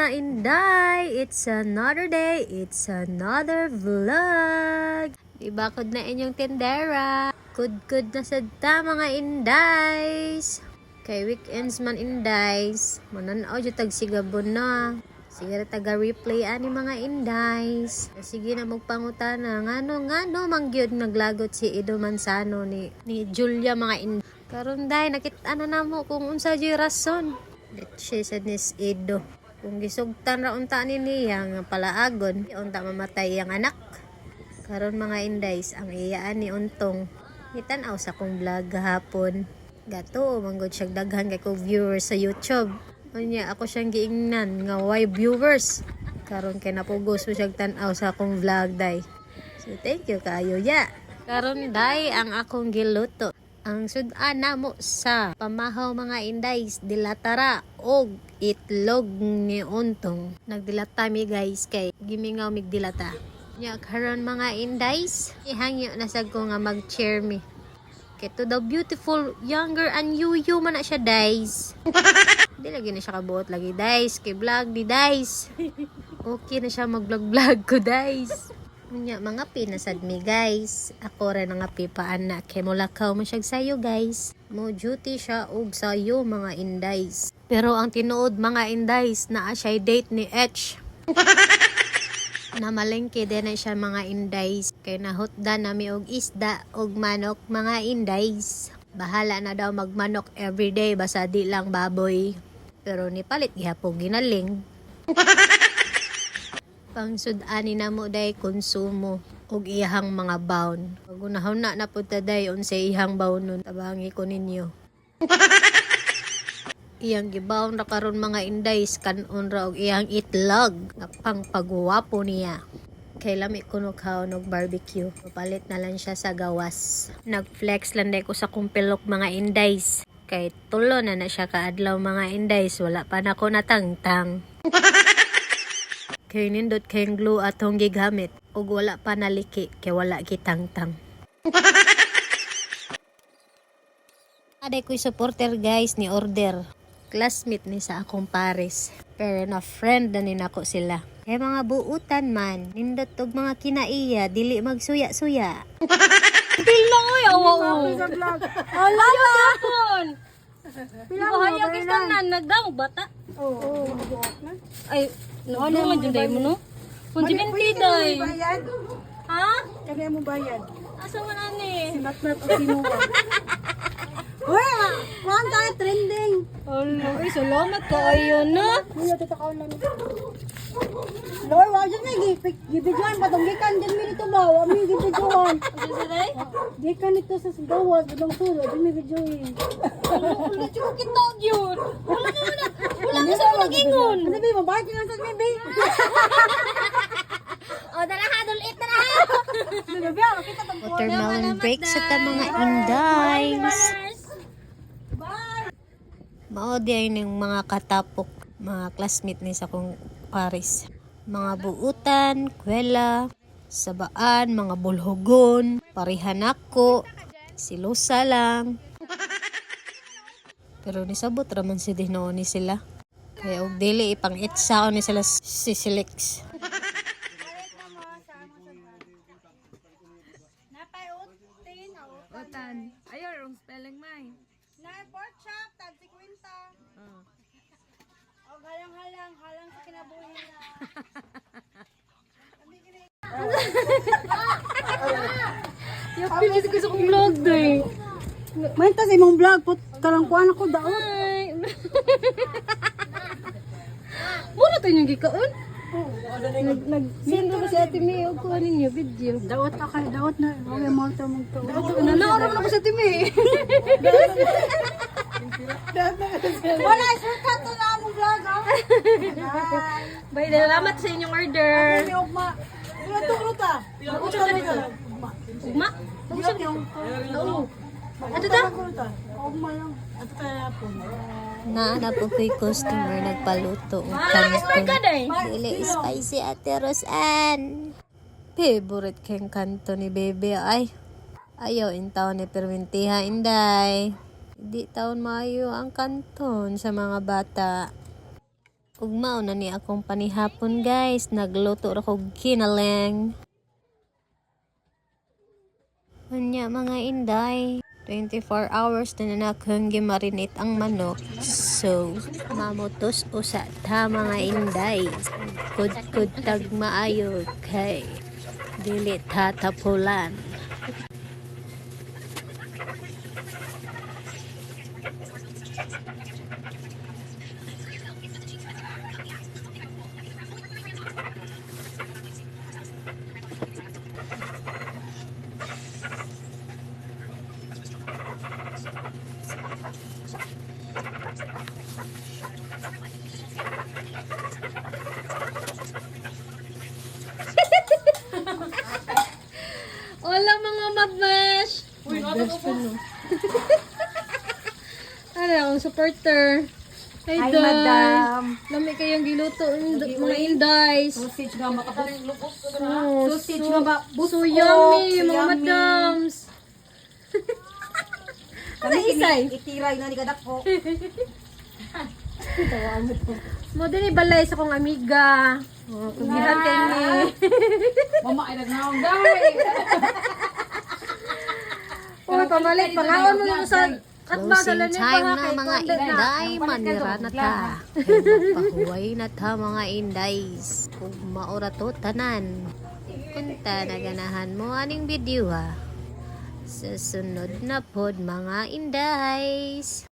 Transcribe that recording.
mga inday? It's another day, it's another vlog. Ibakod na inyong tindera. Good na sadta mga indays. Kay weekends man indays. Mananaw dyan tagsigabon na. Sige na taga-replay ani mga indays. Sige na magpangutana. Ngano mangyod naglagot si Edo Manzano ni Julia mga inday. Karon day nakita na namo kung unsa jay rason. Let's sa nis Edo. Kung gisugtan ra unta ni niya nga palaagon, unta mamatay ang anak. Karon mga indays, ang iyaan ni untong itan-aw sa kong vlog gahapon. Gato manggod siya daghan kay ko viewers sa YouTube. Unya ako siyang giingnan nga why viewers. Karon kay napugos mo siya tan-aw sa akong vlog day. So thank you kaayo ya. Karon day ang akong giluto. Ang sudan mo sa pamahaw mga indays, dilatara og itlog ni untong. Nagdilata mi guys kay gimingaw mig dilata. Nya karon mga indays, ihangyo na sad ko nga mag-share mi. Kay to the beautiful younger and you man na siya guys. Di lagi na siya kabuot lagi guys, kay vlog di guys. Okay na siya mag-vlog ko guys. Nya mga pinasad mi guys. Ako rin nga pipaan na kay mulakaw mo siya sayo guys. Mo duty siya og sayo mga indays. Pero ang tinuod mga indays na siya date ni H. Na malengke din na siya mga indays. Kay nahutdan nami og isda og manok mga indays. Bahala na daw magmanok everyday basta di lang baboy. Pero ni palit gihapon ginaling. Pangsud-ani na mo day konsumo og iyahang mga baon. Pagunahon na punta day unsay iyang baon nun tabangi ko ninyo. Iyang gibaon ra karon mga indays kanon ra og iyang itlog nga pang pagwapo niya. Kay lami kuno kaon og barbecue. Palit na lang siya sa gawas. Nagflex lang day ko sa kumpilok mga indays. Kay tulo na siya kaadlaw mga indays wala pa na ko natangtang. Kay nindot kayong glue atong gigamit ug wala pa naliki kay wala gitangtang. Aday ko'y supporter guys ni order. Classmate ni sa akong pares. Pero na friend na nako sila. Kay mga buutan man, nindot og mga kinaiya dili magsuya-suya. Pila oy awa o. Ala yapon. Pila hayag istanan nagdamo bata. Oo, buot na. Ay, ano nga dyan mo no? Kung di day. Ha? Kaya mo bayad. Asa man ani? Sinat-nat o sinuwa. Uy, kuhan tayo trending. Ala, ay salamat ka ayo na. Uy, ito ka lang. Lord, wag dyan may gibidyohan. Patunggikan dyan may dito ba? Wag may gibidyohan. Ano sa day? Di ka nito sa gawas. Budong sulod. Dyan may bidyohin. Wala siya kitog yun. Wala ka sa mga gingon. Ano ba? Mabahit yun sa baby. O, dala ha, dulit na ha. Watermelon break sa ta mga indays. Mao di ay ning mga katapok, mga classmate ni sa kong pares. Mga buutan, kwela, sabaan, mga bulhogon, parihan ako, silusa lang. Pero nisabot raman si Dinoon ni sila. Kaya og dili ipang itsaon ni sila sisilix. Otan. Ayaw, wrong spelling may. Na pork chop, tag 50. O halang sa kinabuhi na. Yung pilis ko sa kong vlog day. Main tas imong vlog put karangkuan ako daot. Ay. Muna tayo yung gikaon. Send ko si Ate May og kuha ninyo video. Daot ka kay daot na. Okay mo to mong to. Nanaoram na ko sa Ate May. Wala shortcut to na among vlog. Bye, salamat sa inyong order. Ay, ugma. Wala to ruta. Ugma? Oo. Ato ta? Ugma lang. Ato kaya po. Naana po ko'y customer nagpaluto. Swear ka day. Dili spicy Ate Rosan. Favorite keng kanto ni Bebe ay. Ayaw in taon ni permintiha inday. Di taon maayo ang kanton sa mga bata. Ug mao na ni akong panihapon guys, nagluto ra ko ginaleng. Unya mga inday, 24 hours na nakang gimarinate ang manok. So, mamutos usa ta mga inday. Kud tag maayo kay dili tatapulan. Hola mga mabash! Ano akong supporter? Hi, Hi, Day. madam. Lami kayong giluto mga indays. Sausage nga makapag. Oh, Sausage nga ba? so yummy, mga yummy. madams. Kami isay? itiray na ni kadak ko. Mo din ibalay sa kong amiga. Oh, kugihan kay ni. Mama ay nagnaong dahil. Oh, pamalit pangaon mo mo sa Closing time na mga inday, manira na ta. Pahuway na ta mga indays. Kung maura to tanan. Kunta na ganahan mo aning video ha. Sa sunod na pod mga indays.